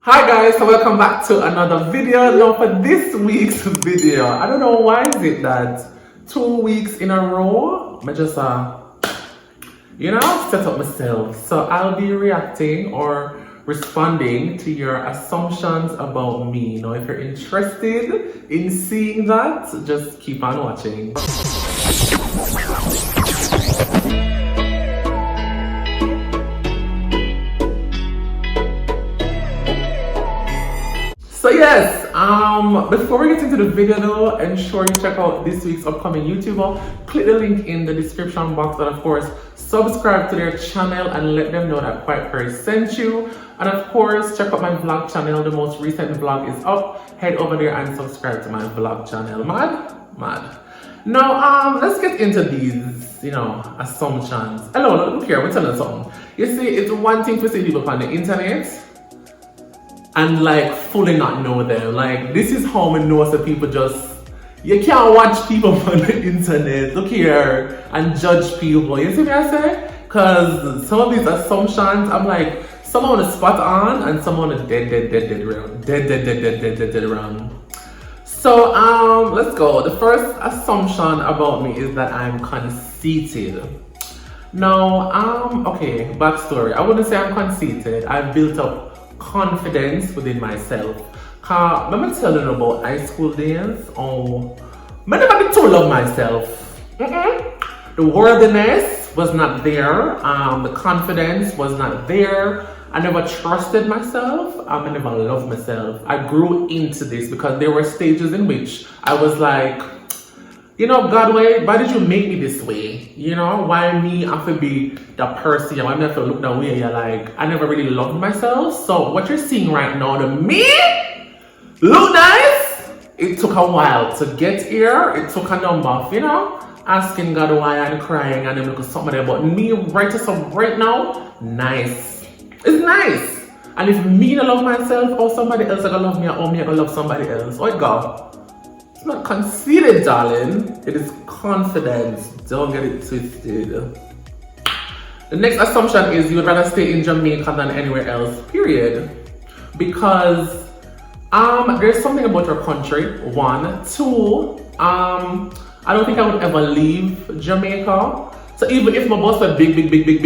Hi guys, so welcome back to another video. Now for this week's video, I don't know why is it that 2 weeks in a row I just set up myself. So I'll be reacting or responding to your assumptions about me. Now if you're interested in seeing that, just keep on watching. So yes, before we get into the video though, ensure you check out this week's upcoming YouTuber. Click the link in the description box and of course, subscribe to their channel and let them know that Quite Perry sent you. And of course, check out my vlog channel. The most recent vlog is up. Head over there and subscribe to my vlog channel. Mad. Now, let's get into these, assumptions. Hello, look here, I'm telling you something. You see, it's one thing to see people on the internet and like fully not know them. Like this is how we know some people you can't watch people on the internet, look here, and judge people. You see what I say? Because some of these assumptions, I'm like, some on the spot on and some on the dead round. So let's go. The first assumption about me is that I'm conceited. Now, okay, backstory. I wouldn't say I'm conceited. I've built up confidence within myself. Let me tell you about high school days. I never did too love myself. The worthiness was not there. The confidence was not there. I never trusted myself. I never loved myself. I grew into this because there were stages in which I was like, God, why did you make me this way? Why me have to be the person? Why me have to look that way? You're like, I never really loved myself. So what you're seeing right now, to me, look nice. It took a while to get here. It took a number of, asking God why and crying and then look at somebody. But me right now, nice. It's nice. And if me don't love myself or somebody else gonna love me or me gonna love somebody else, oh God. It's not conceited, darling. It is confidence. Don't get it twisted. The next assumption is you would rather stay in Jamaica than anywhere else, period. Because there's something about your country, one. Two, I don't think I would ever leave Jamaica. So even if my boss were big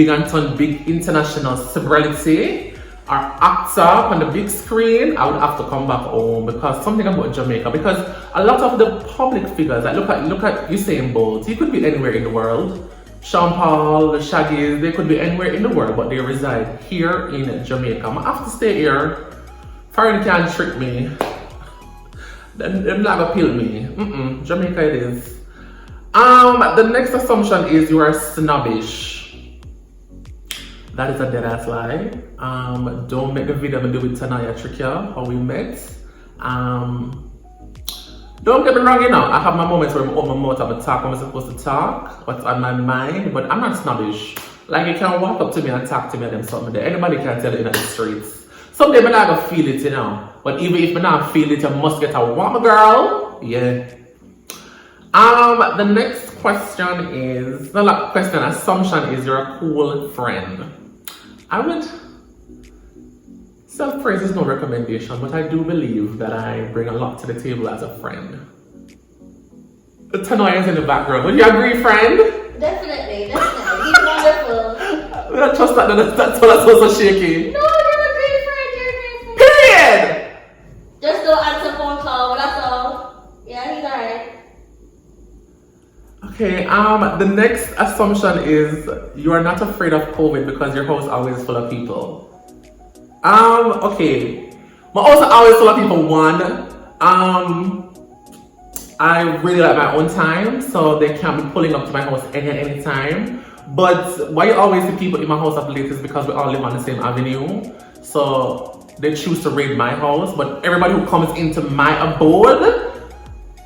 and turn big international celebrity, or actor on the big screen, I would have to come back home because something about Jamaica. Because a lot of the public figures, like look at Usain Bolt, he could be anywhere in the world. Sean Paul, the Shaggies, they could be anywhere in the world, but they reside here in Jamaica. I have to stay here. Foreign can't trick me. They're not gonna pill me. Jamaica it is. The next assumption is you are snobbish. That is a dead ass lie. Don't make the video and do with Tanaya Trickia, how we met. Don't get me wrong, I have my moments where I'm open my mouth and talk when I'm supposed to talk, what's on my mind, but I'm not snobbish. Like you can walk up to me and talk to me and them something there. Anybody can tell it in the streets. Someday I'm not gonna feel it, But even if I not feel it, I must get a warm girl. Yeah. The next question is, assumption is you're a cool friend. Self-praise is no recommendation, but I do believe that I bring a lot to the table as a friend. Tanoya's in the background. Would you agree, friend? Definitely. He's wonderful. I don't trust that's so shaky. No, you're a great friend. Period! Just don't answer phone call, that's all. Yeah, he's alright. Okay, the next assumption is you are not afraid of COVID because your house is always full of people. Okay. My house is always full of people. One, I really like my own time, so they can't be pulling up to my house any time. But why you always see people in my house of late is because we all live on the same avenue. So they choose to raid my house, but everybody who comes into my abode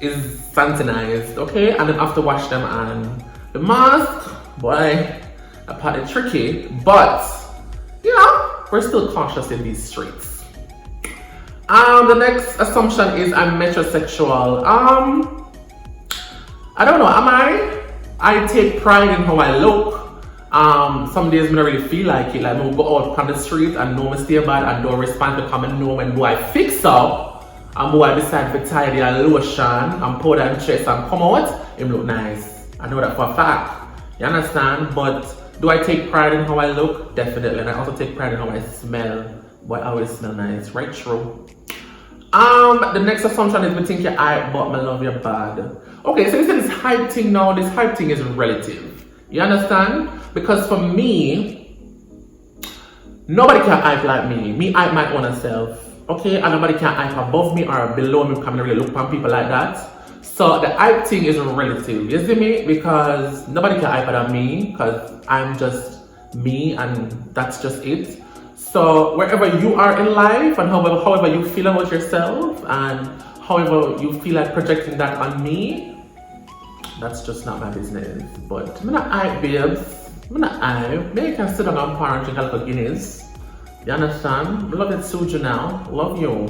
is sanitized, okay? And then I have to wash them, and the mask, boy, a part is tricky, but we're still cautious in these streets. The next assumption is I'm metrosexual. I don't know, am I? I take pride in how I look. Some days I don't really feel like it. Like I go out on the street and know me stay bad and don't respond to come and know when I fix up and I decide to tidy and lotion and powder and chest and come out, him look nice. I know that for a fact. You understand? But do I take pride in how I look? Definitely. And I also take pride in how I smell. But I always smell nice, right? True. The next assumption is we think you're hype, but me love you bad. Okay, so you say this hype thing now, this hype thing is relative. You understand? Because for me, nobody can hype like me. Me hype my own self. Okay? And nobody can hype above me or below me. Can't really look upon people like that. So the hype thing is relative. You see me? Because nobody can hype than me. Because I'm just me and that's just it. So wherever you are in life and however you feel about yourself and however you feel like projecting that on me, that's just not my business. But I'm not hype, babes. I'm not hype. Maybe you can sit down and par and drink a little Guinness. You understand? Love it, Suju now. Love you.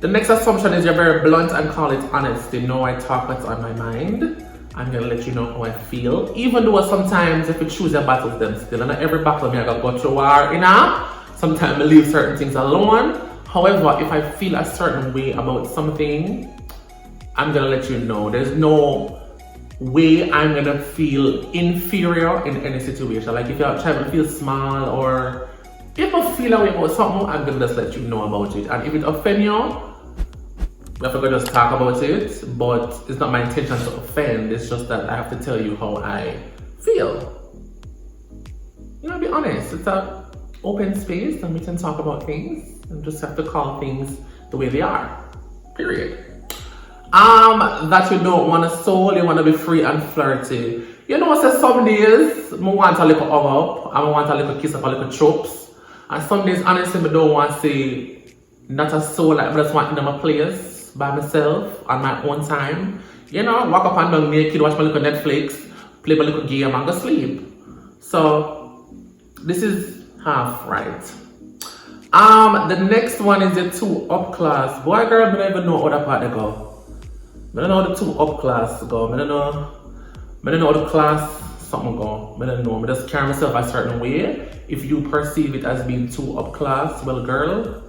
The next assumption is you're very blunt and call it honesty. No, I talk what's on my mind. I'm gonna let you know how I feel. Even though sometimes if you choose your battles, them still. And not every battle me I gotta go through war, you know? Sometimes I leave certain things alone. However, if I feel a certain way about something, I'm gonna let you know. There's no way I'm gonna feel inferior in any situation. Like if you're trying to feel small or if I feel a way about something, I'm gonna just let you know about it. And if it offends you, we have to just talk about it, but it's not my intention to offend. It's just that I have to tell you how I feel. You know, be honest. It's an open space and we can talk about things and just have to call things the way they are. Period. That you don't want a soul, you want to be free and flirty. You know, so some days I want a little hug up, I want a little kiss up, a little tropes. And some days, honestly, I don't want to say not a soul, like I just want in my place by myself on my own time. You know, walk up and down naked, watch my little Netflix, play my little game and go sleep. So this is half right. The next one is the 2 up class. Boy, girl, I don't even know how that part they go. I don't know how the 2 up class go. I don't know how the class something go. I don't know. I just carry myself a certain way. If you perceive it as being 2 up class, well, girl,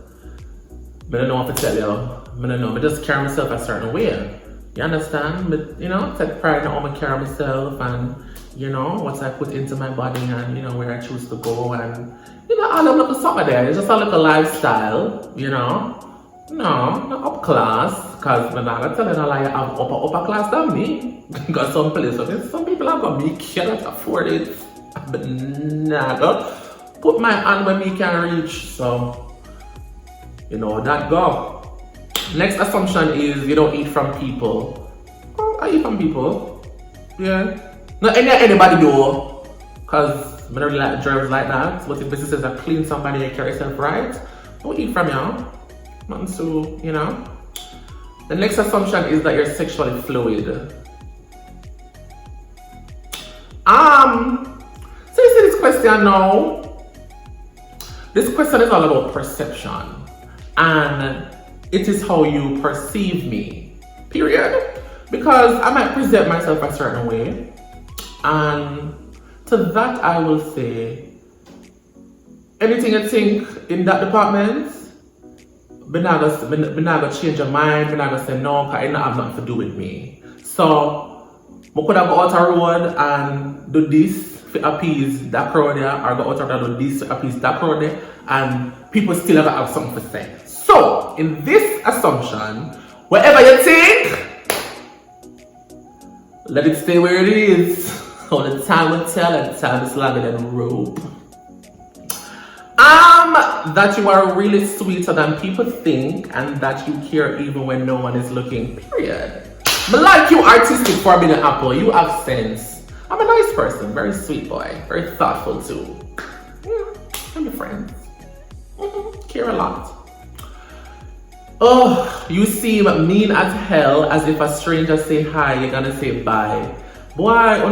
I don't know what to tell you. I don't know. I just carry myself a certain way. You understand? But you know, take pride in how I carry myself and you know what I put into my body and you know where I choose to go and you know all of little something there. It's just a little lifestyle, you know. No, not up class, because I'm not telling a lie, I have upper class than me. Got some places, some people have got me cannot afford it. But nah, put my hand where me can reach, so you know that go. Next assumption is you don't eat from people. Oh, I eat from people. Yeah. Not anybody do, because I don't really like germs like that. But if businesses are clean somebody and carry yourself right, don't eat from you. Nothing so, you know. The next assumption is that you're sexually fluid. So you see this question now. This question is all about perception. And it is how you perceive me. Period. Because I might present myself a certain way. And to that I will say, anything you think in that department, I'm not gonna change your mind, I'm not gonna say no, because it don't have nothing to do with me. So, I could have go out a road and do this to appease that crowd there, or go out a road and do this to appease that crowd there, and people still have something to say. So, in this assumption, whatever you think, let it stay where it is. Only time will tell, and time is longer than rope. That you are really sweeter than people think and that you care even when no one is looking, period. But like you artistic forbidden apple, you have sense. I'm a nice person, very sweet boy, very thoughtful too. Yeah, I'm your friend. Care a lot. Oh, you seem mean as hell, as if a stranger say hi, you're gonna say bye. Boy,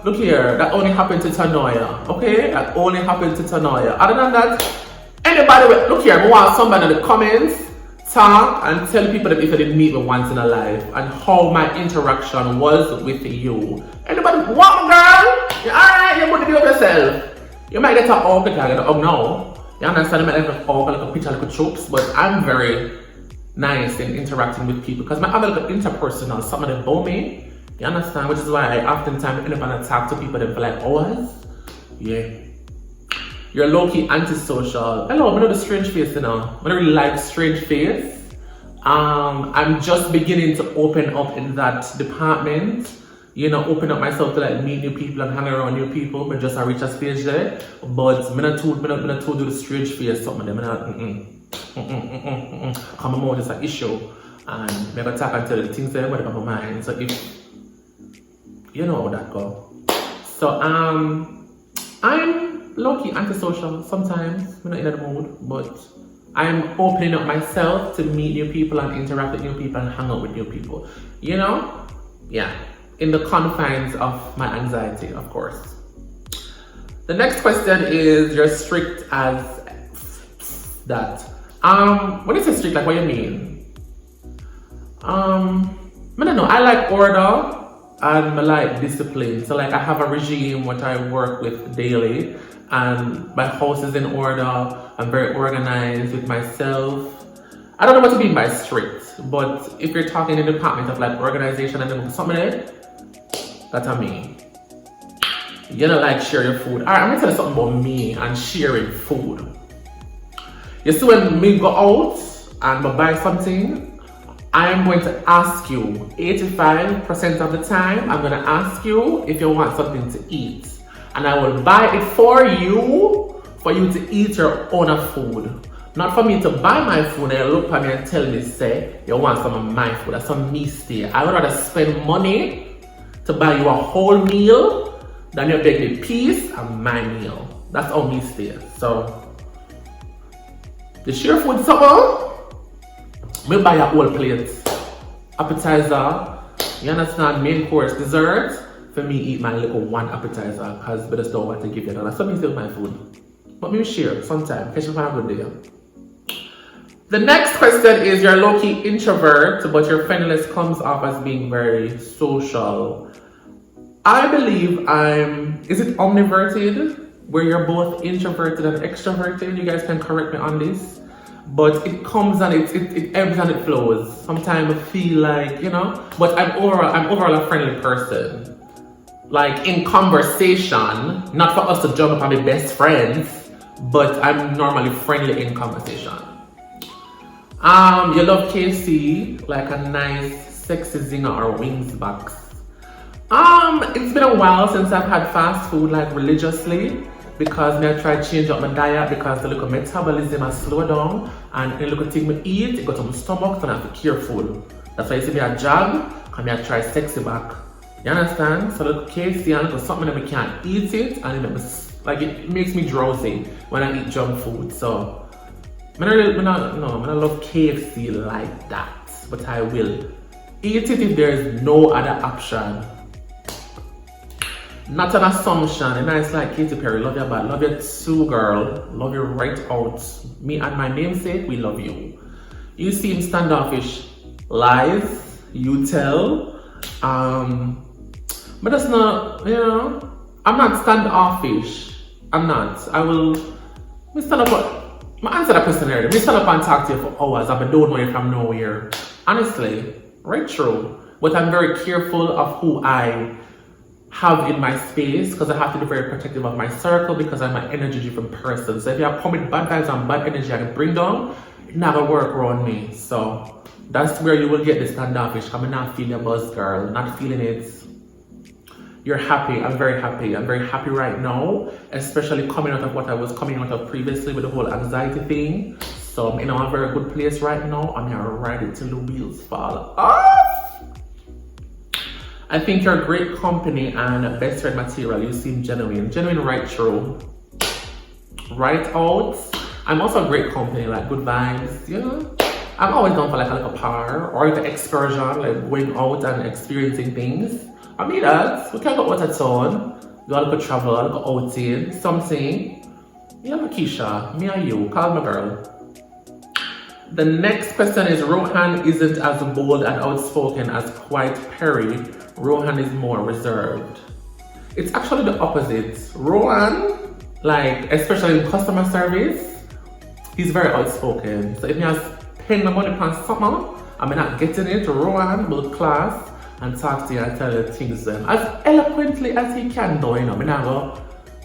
look here, that only happened to Tanoya, okay? That only happened to Tanoya. Other than that, anybody, look here, I want somebody in the comments talk and tell people that if I didn't meet me once in a life and how my interaction was with you. Anybody, what girl? You alright, you want to do it yourself. You might get a hug, you get a hug now. You understand? You might get a hug, like a picture, like a chokes, but I'm very nice in interacting with people because my other like interpersonal, something about me. You understand? Which is why I oftentimes end up and talk to people that for like hours. Yeah. You're low-key antisocial. Hello, I know the strange face, you know. I don't really like strange face. I'm just beginning to open up in that department. You know, open up myself to like meet new people and hang around new people. But just I reach a stage there. But I'm not too do the strange face something. I'm not come on, it's an issue. And I'm gonna talk and tell the things that are on my mind. So if you know how that go. So I'm low-key antisocial sometimes. I'm not in the mood, but I'm opening up myself to meet new people and interact with new people and hang out with new people. You know? Yeah. In the confines of my anxiety, of course. The next question is, you're strict as that. When you say strict, like what do you mean? I don't know. I like order and I like discipline. So like I have a regime what I work with daily. And my house is in order. I'm very organized with myself. I don't know what to mean by strict, but if you're talking in the department of like organization and something there, that's a me. You don't like share your food. Alright, I'm gonna tell you something about me and sharing food. You see, when me go out and buy something, I'm going to ask you 85% of the time. I'm gonna ask you if you want something to eat. And I will buy it for you to eat your own food. Not for me to buy my food and you look at me and tell me, say, you want some of my food. That's some mistake. I would rather spend money to buy you a whole meal than you beg me piece of my meal. That's how me stay. So, the share food supper, we buy a whole plate. Appetizer, you understand, main course, dessert. For me, eat my little one appetizer because I just don't want to give you another. Something still my food. But maybe share sometime. Catch you for a good day. The next question is, you're low-key introvert, but your friendliness comes off as being very social. I believe is it omniverted? Where you're both introverted and extroverted? You guys can correct me on this. But it comes and it ebbs and it flows. Sometimes I feel like, you know, but I'm overall a friendly person. Like in conversation, not for us to jump up and be best friends, but I'm normally friendly in conversation. You love KFC, like a nice sexy zinger or wings box. It's been a while since I've had fast food like religiously because I try to change up my diet because the little metabolism has slowed down and the little thing I eat, it got to my stomach, so I have to be careful. That's why you see me a jog, and I try sexy back. You understand? So the KFC and because something that we can't eat it and it makes me drowsy when I eat junk food. So I don't love KFC like that, but I will eat it if there is no other option. Not an assumption. And it's like Katy Perry, love you bad, love you too, girl, love you right out. Me and my namesake, we love you. You seem standoffish. Lies, you tell. But that's not, you know, I'm not standoffish. I'm not. We stand up, I answer that question earlier. We stand up and talk to you for hours. I've been doing money from nowhere. Honestly, right true. But I'm very careful of who I have in my space because I have to be very protective of my circle because I'm an energy-driven person. So if you have come with bad vibes and bad energy I can bring down, it never work around me. So that's where you will get the standoffish. I'm not feeling a buzz, girl. Not feeling it. You're happy. I'm very happy. I'm very happy right now, especially coming out of what I was coming out of previously with the whole anxiety thing. So I'm in a very good place right now. I'm gonna ride it till the wheels fall off. I think you're a great company and best friend material. You seem genuine. Genuine right through. Right out. I'm also a great company, like good vibes, you know. I'm always down for like a little par or like an excursion, like going out and experiencing things. I mean that. We can go out of town, do a little travel, a little outing, something. Yeah, Keisha, me and you, call my girl. The next question is, Rohan isn't as bold and outspoken as quite Perry. Rohan is more reserved. It's actually the opposite. Rohan, like, especially in customer service, he's very outspoken. So if he has paying the money on something, I'm not getting it, Rohan will class and talk to you and tell you things as eloquently as he can though, you know. I'm not go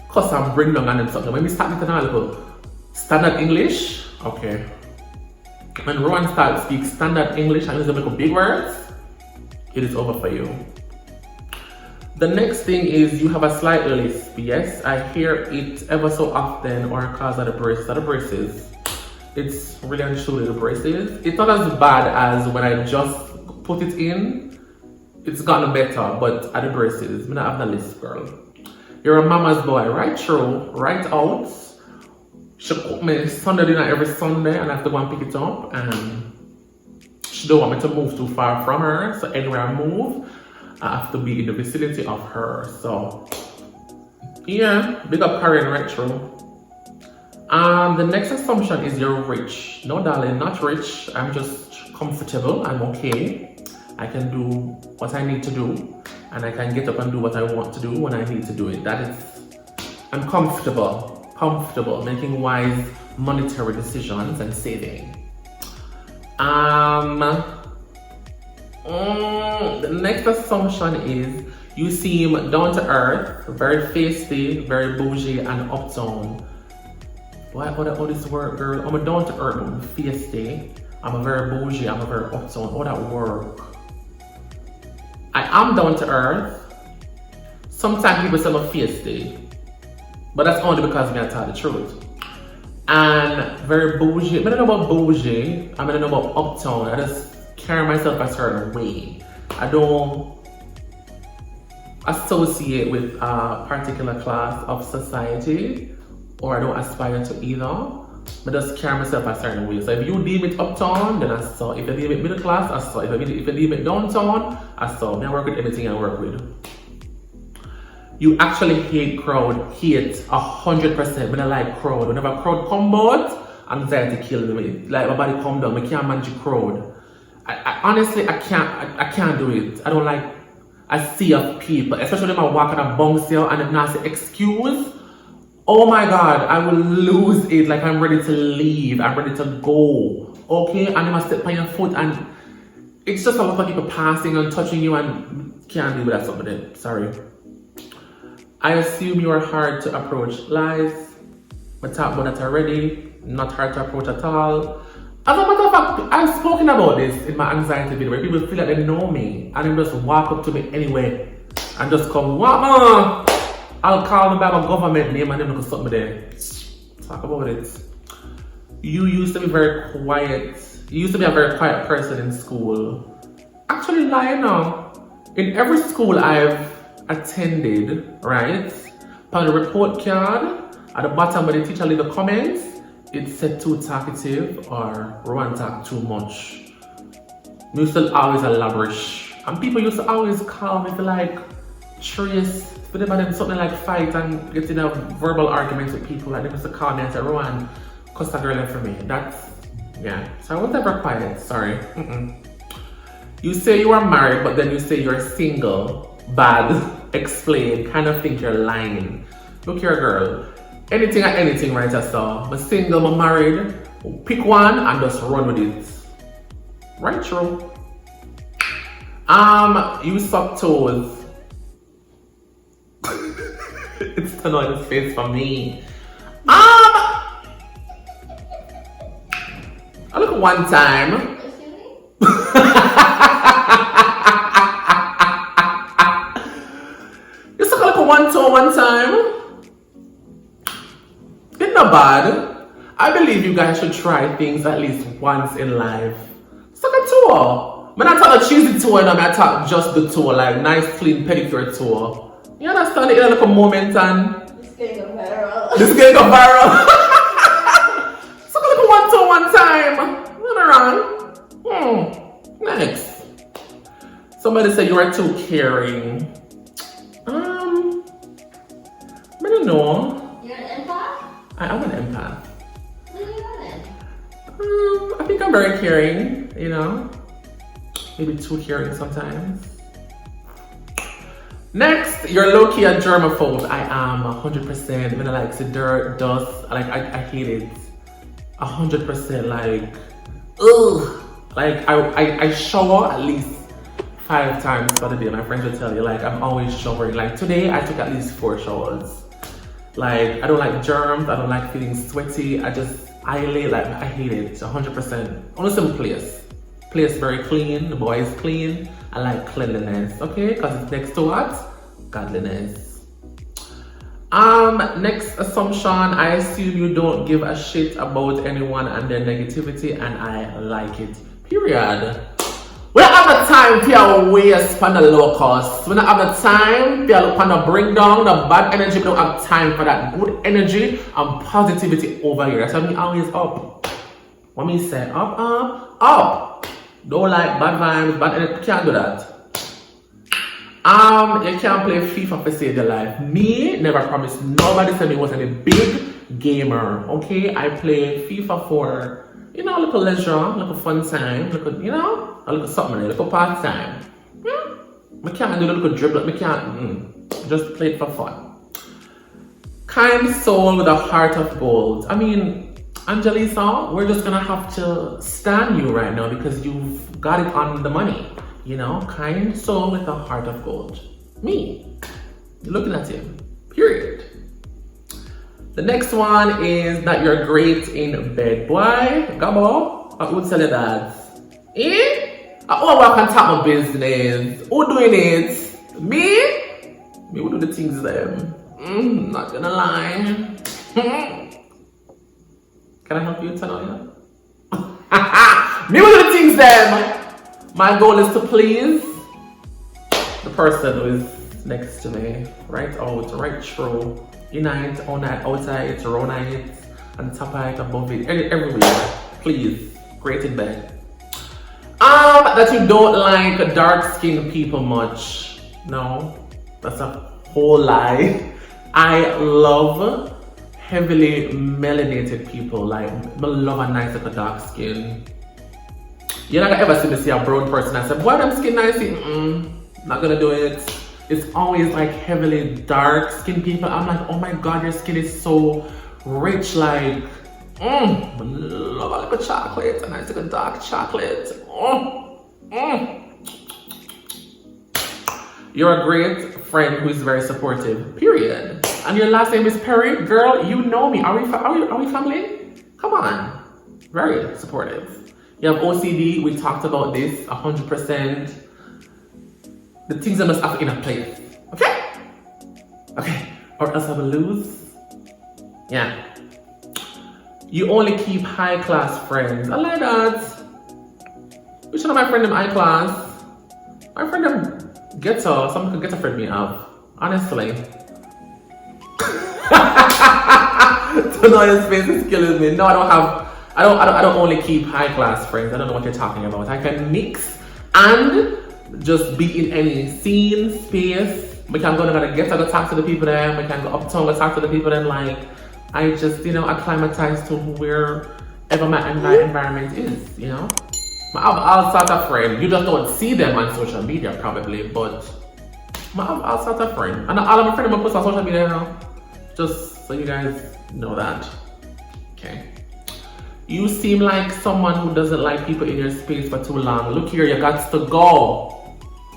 cuss and bring down on him something. When we start with an little standard English, okay. When Rowan starts to speak standard English and uses make big words, it is over for you. The next thing is you have a slight lisp. Yes, I hear it ever so often, or cause of the braces. Are the braces? It's really and truly the braces. It's not as bad as when I just put it in. It's gotten better, but at the braces, I'm not having a lisp, girl. You're a mama's boy, right through, right out. She cook me Sunday dinner every Sunday and I have to go and pick it up, and she don't want me to move too far from her, so anywhere I move I have to be in the vicinity of her. So yeah, big up Karen right through. The next assumption is you're rich. No darling, not rich. I'm just comfortable. I'm okay. I can do what I need to do, and I can get up and do what I want to do when I need to do it. That is, I'm comfortable making wise monetary decisions and saving. The next assumption is you seem down to earth, very feisty, very bougie and uptown. What this word, girl? I'm a down to earth, I'm feisty, I'm a very bougie, I'm a very uptown. All that work. I am down to earth. Sometimes people say I'm feisty, but that's only because I tell the truth. And very bougie. I don't know about bougie. I don't know about uptown. I just carry myself a certain way. I don't associate with a particular class of society, or I don't aspire to either. I just carry myself a certain way. So if you deem it uptown, then I saw. If you deem it middle class, I saw. If you deem it downtown, I saw. I work with everything I work with. You actually hate crowd, hate 100%. When I like crowd, whenever a crowd come out, anxiety kills me. Like my body come down, I can't manage crowd. I honestly, I can't do it. I don't like a sea of people, especially when I walk on a bounce here and if not say excuse. Oh my God, I will lose it. Like I'm ready to leave, I'm ready to go. Okay, and then I step on your foot and it's just a lot of people passing and touching you and can't do that somebody. Sorry. I assume you are hard to approach. Lies. We talked about that already. Not hard to approach at all. As a matter of fact, I've spoken about this in my anxiety video where people feel like they know me and they just walk up to me anyway and just come, what? I'll call them by my government name and then they'll stop me there. Talk about it. You used to be very quiet. You used to be a very quiet person in school. Actually, lying now. In every school I've attended, right? On the report card, at the bottom where the teacher leave the comments, it said too talkative or Rowan talk too much. We used to always elaborate. And people used to always call me for like Trace, for them something like fight and get in a verbal argument with people. Like they used to call me and say, Rowan, cuss a girl for me. That's, yeah. So I was never quiet, sorry. You say you are married, but then you say you're single. Bad. Explain. Kind of think you're lying. Look here, girl. Anything and anything, right? I saw. I'm single, I'm married. Pick one and just run with it. Right, true. You suck toes. It's the noise face for me. I look one time. You suck like one toe one time. It's not bad. I believe you guys should try things at least once in life. Suck a toe. When I talk a cheesy toe and I talk just the toe, like nice clean pedicure toe. You understand it in a little moment and this can go viral. This can go viral. Suck a little one toe one time. Not around. Next. Somebody said you are too caring. I don't know. You're an empath? I am an empath. What do you want? I think think I'm very caring, you know, maybe too caring sometimes. Next, you're low-key a germaphobe. I am 100%. When I like the dirt, dust, like I hate it. 100%, like, ugh. Like I shower at least 5 times for the day. My friends will tell you, like, I'm always showering. Like today, I took at least 4 showers. Like, I don't like germs. I don't like feeling sweaty. I hate it. 100%. Only some place very clean. The boy is clean. I like cleanliness, okay? Because it's next to what? Godliness. Next assumption, I assume you don't give a shit about anyone and their negativity, and I like it. Period. We don't have the time for your waste on the low cost. We don't have the time for your bring down the bad energy. We don't have time for that good energy and positivity over here. So I'm always up. What me say? Up. Don't like bad vibes, bad energy. Can't do that. You can't play FIFA for save your life. Me never promised nobody said me was any big gamer. Okay, I play FIFA for, you know, a little leisure, a little fun time, you know, a little something, a little part time. I can't do a little dribble. I can't. Just play it for fun. Kind soul with a heart of gold. I mean, Angelisa, we're just gonna have to stand you right now because you've got it on the money. You know, kind soul with a heart of gold. Me. You're looking at him. Period. The next one is that you're great in bed. Boy, Gabo, I would tell you that. I work on top of business. Who doing it? Me? Me will do the things them. Not gonna lie. Can I help you, Tanoya? Me will do the things them. My goal is to please the person who is next to me. Right out, right through. Unite, all night, outside, around it, on top of it, above it, everywhere. Please, great in bed. That you don't like dark-skinned people much. No, that's a whole lie. I love heavily melanated people. Like, I love a nice like a dark skin. You're not gonna ever see me see a brown person and say, boy, them skin nice. Not gonna do it. It's always like heavily dark skinned people. I'm like, oh my god, your skin is so rich. Like, I love a little chocolate, a nice little dark chocolate. You're a great friend who is very supportive. Period. And your last name is Perry. Girl, you know me. Are we family? Come on. Very supportive. You have OCD. We talked about this 100%. The things that must have in a place. Okay? Okay. Or else I will lose. Yeah. You only keep high class friends. I like that. Which one of my friend them high class? My friend them ghetto. Someone could get a friend me up. Honestly. Tanoya's face is killing me. No, I don't only keep high class friends. I don't know what you're talking about. I can mix and just be in any scene, space. We can go to the ghetto, go talk to the people there. We can go uptown, go talk to the people there. Like, I just, acclimatize to wherever my environment is, I have all sorts of friends. You just don't see them on social media probably, but I have all sorts of friends. And all of my friends I post on social media now. Just so you guys know that. Okay. You seem like someone who doesn't like people in your space for too long. Look here, you got to go.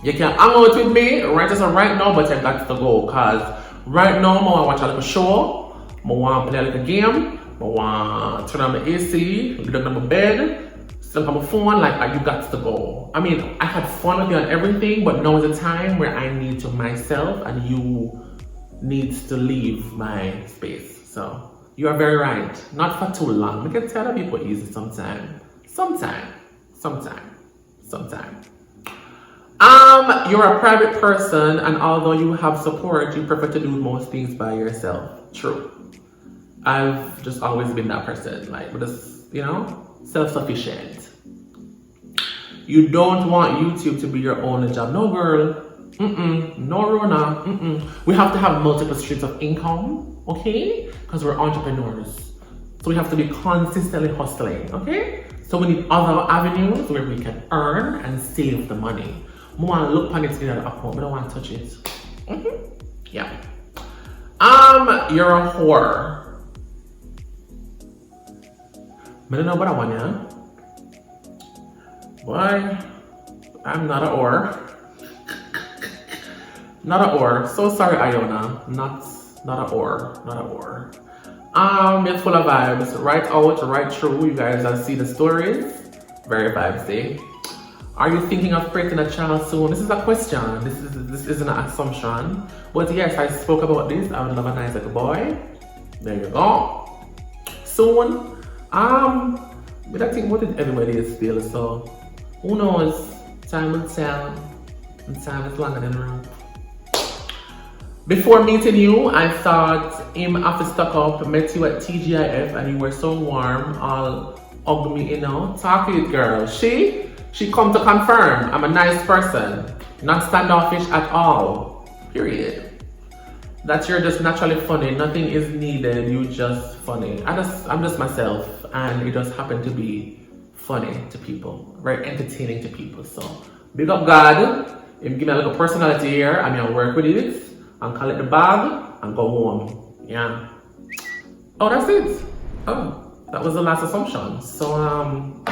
You can hang out with me right now, but you got to go. Cause right now, I want to watch a little show. I want to play a little game. I want to turn on the AC, get on my bed, sit on my phone. Like, you got to go. I mean, I had fun with you and everything, but now is a time where I need to myself and you needs to leave my space. So you are very right. Not for too long. We can tell people easy sometime. You're a private person, and although you have support, you prefer to do most things by yourself. True. I've just always been that person, like, just, self-sufficient. You don't want YouTube to be your only job. No, girl. No, Rona. We have to have multiple streams of income, okay? Because we're entrepreneurs. So we have to be consistently hustling, okay? So we need other avenues where we can earn and save the money. I want to look on it in the account, but I don't want to touch it. Yeah. You're a whore. I don't know what I want, yeah? Boy, I'm not a whore. Not a whore. So sorry, Iona. Not a whore. Not a whore. It's full of vibes. Right out, right through. You guys have seen the stories. Very vibesy. Are you thinking of creating a channel soon? This is a question. This isn't an assumption. But yes, I spoke about this. I would love a nice little boy. There you go. Soon. But I think what did everybody is still, so who knows? Time will tell. And time is longer than room. Before meeting you, I thought him after stuck up, met you at TGIF and you were so warm, all ugly, you know. Talk to it, girl. She come to confirm I'm a nice person, not standoffish at all. Period. That you're just naturally funny. Nothing is needed. You just funny. I'm just myself, and it just happened to be funny to people, very entertaining to people. So big up God. Him give me a little personality here. I'm gonna work with it and call it the bag and go home. Yeah. Oh, that's it. Oh, that was the last assumption. So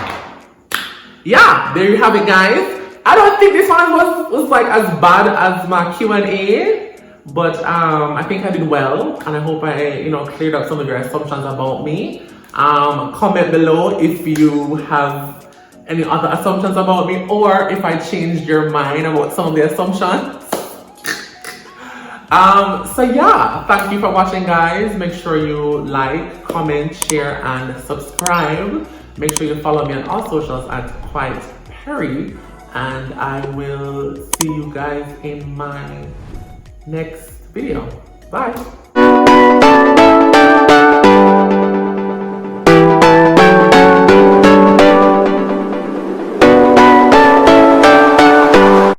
yeah, there you have it, guys. I don't think this one was like as bad as my Q&A, but I think I did well, and I hope I cleared up some of your assumptions about me. Comment below if you have any other assumptions about me, or if I changed your mind about some of the assumptions. So yeah, thank you for watching, guys. Make sure you like, comment, share, and subscribe. Make sure you follow me on all socials at Quite Perry, and I will see you guys in my next video. Bye.